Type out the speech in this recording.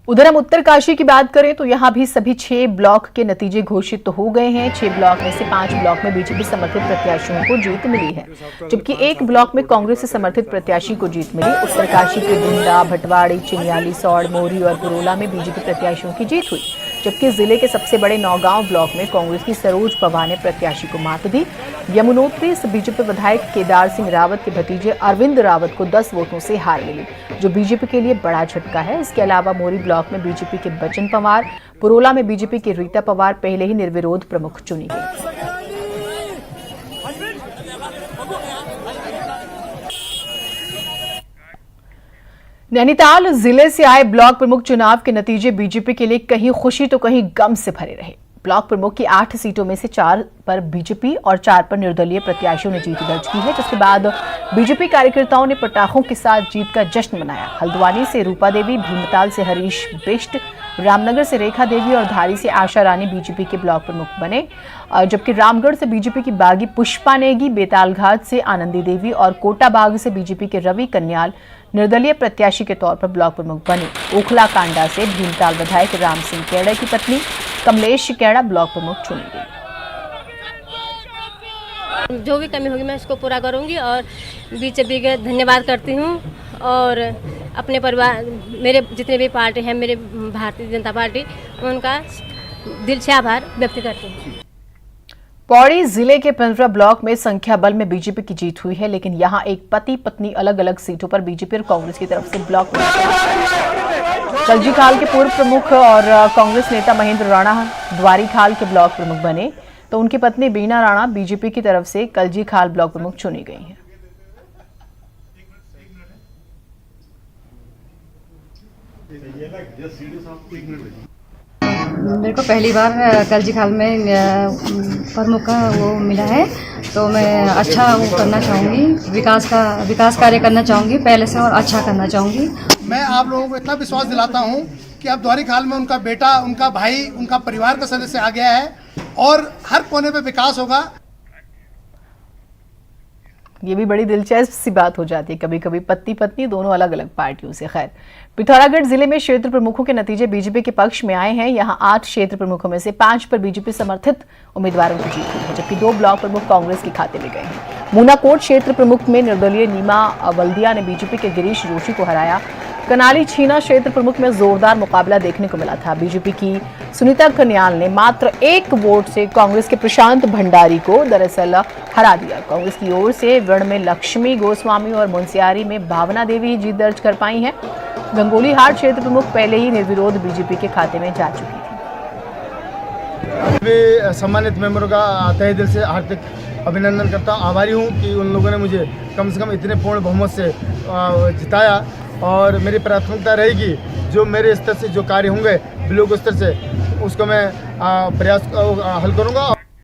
उधर हम उत्तरकाशी की बात करें तो यहां भी सभी 6 ब्लॉक के नतीजे घोषित तो हो गए हैं। 6 ब्लॉक में से 5 ब्लॉक में बीजेपी समर्थित प्रत्याशियों को जीत मिली है, जबकि एक ब्लॉक में कांग्रेस से समर्थित प्रत्याशी को जीत मिली। उत्तरकाशी के बुंडा, भटवाड़ी, चिनियाली, सौड़, मोरी और पुरोला में बीजेपी प्रत्याशियों की जीत हुई, जबकि जिले के सबसे बड़े नौगांव ब्लॉक में कांग्रेस की सरोज पवार ने प्रत्याशी को मात दी। यमुनोत्री से बीजेपी विधायक केदार सिंह रावत के भतीजे अरविंद रावत को 10 वोटों से हार मिली, जो बीजेपी के लिए बड़ा झटका है। इसके अलावा मोरी ब्लॉक में बीजेपी के बचन पवार, पुरोला में बीजेपी की रीता पवार पहले ही निर्विरोध प्रमुख चुनी गई। नैनीताल जिले से आए ब्लॉक प्रमुख चुनाव के नतीजे बीजेपी के लिए कहीं खुशी तो कहीं गम से भरे रहे। ब्लॉक प्रमुख की 8 सीटों में से 4 पर बीजेपी और 4 पर निर्दलीय प्रत्याशियों ने जीत दर्ज की है, जिसके बाद बीजेपी कार्यकर्ताओं ने पटाखों के साथ जीत का जश्न मनाया। हल्द्वानी से रूपा देवी, भीमताल से हरीश बिष्ट, रामनगर से रेखा देवी और धारी से आशा रानी बीजेपी के ब्लॉक प्रमुख बने, जबकि रामगढ़ से बीजेपी की बागी पुष्पा नेगी, बेतालघाट से आनंदी देवी और कोटाबाग से बीजेपी के रवि कन्याल निर्दलीय प्रत्याशी के तौर पर ब्लॉक प्रमुख बने। ओखला कांडा से भीमताल विधायक राम सिंह कैड़ा की पत्नी कमलेश कैड़ा ब्लॉक प्रमुख चुनी गई। जो भी कमी होगी मैं इसको पूरा करूंगी और बीजेपी के धन्यवाद करती हूं और अपने परिवार, मेरे जितने भी पार्टी हैं, मेरे भारतीय जनता पार्टी, उनका दिल से आभार व्यक्त करती हूं। पौड़ी जिले के पिंजरा ब्लॉक में संख्या बल में बीजेपी की जीत हुई है, लेकिन यहां एक पति पत्नी अलग अलग सीटों पर बीजेपी और कांग्रेस की तरफ से ब्लॉक कलजीखाल के पूर्व प्रमुख और कांग्रेस नेता महेंद्र राणा द्वारीखाल के ब्लॉक प्रमुख बने, तो उनकी पत्नी बीना राणा बीजेपी की तरफ से कलजीखाल ब्लॉक प्रमुख चुनी गई हैं। मेरे को पहली बार कलजीखाल में प्रमुख का वो मिला है, तो मैं अच्छा वो करना चाहूँगी, विकास कार्य करना चाहूँगी, पहले से और अच्छा करना चाहूँगी। मैं आप लोगों को इतना विश्वास दिलाता हूँ कि अब द्वारीखाल में उनका बेटा, उनका भाई, उनका परिवार का सदस्य आ गया है और हर कोने पे विकास होगा। ये भी बड़ी दिलचस्प सी बात हो जाती है, कभी कभी पति पत्नी दोनों अलग अलग पार्टियों से। खैर, पिथौरागढ़ जिले में क्षेत्र प्रमुखों के नतीजे बीजेपी के पक्ष में आए हैं। यहां 8 क्षेत्र प्रमुखों में से 5 पर बीजेपी समर्थित उम्मीदवारों की जीत हुई है, जबकि 2 ब्लॉक प्रमुख कांग्रेस के खाते में गए हैं। मूनाकोट क्षेत्र प्रमुख में निर्दलीय नीमा वल्दिया ने बीजेपी के गिरीश जोशी को हराया। कनाली छीना क्षेत्र प्रमुख में जोरदार मुकाबला देखने को मिला था। बीजेपी की सुनीता कन्याल ने मात्र 1 वोट से कांग्रेस के प्रशांत भंडारी को दरअसल हरा दिया। कांग्रेस की ओर से वर्ण में लक्ष्मी गोस्वामी और मुंसियारी में भावना देवी जीत दर्ज कर पाई हैं। गंगोली हाट क्षेत्र प्रमुख पहले ही निर्विरोध बीजेपी के खाते में जा चुकी है। सम्मानित मेंबरों का तहे दिल से हार्दिक अभिनंदन करता हूँ। आभारी हूँ कि उन लोगों ने मुझे कम से कम इतने पूर्ण बहुमत से जिताया और मेरी प्राथमिकता रहेगी जो मेरे स्तर से जो कार्य होंगे ब्लॉक स्तर से, उसको मैं प्रयास हल करूँगा।